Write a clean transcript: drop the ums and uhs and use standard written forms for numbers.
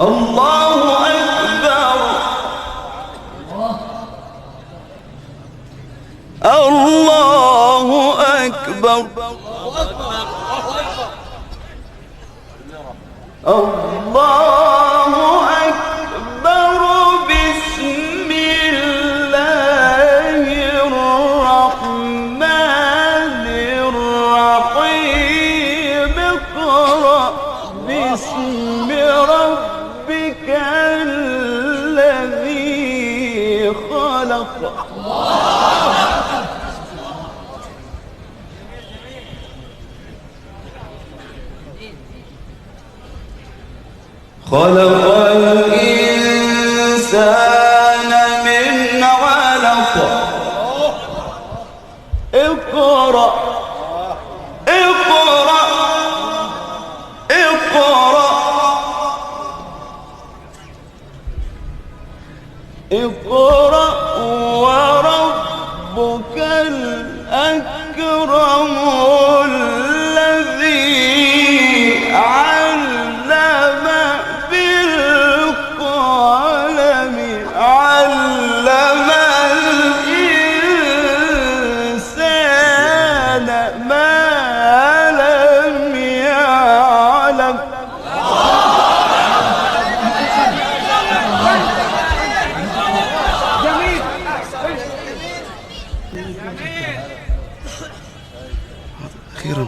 الله أكبر الله أكبر الله أكبر بسم الله الرحمن الرحيم اقرأ باسم ربك الذي خلق خلق الإنسان من علق اقرأ اقرأ اقرأ اقرأ وربك الأكرم الذي علم بالقلم علم الإنسان ما لم يعلم أخيرا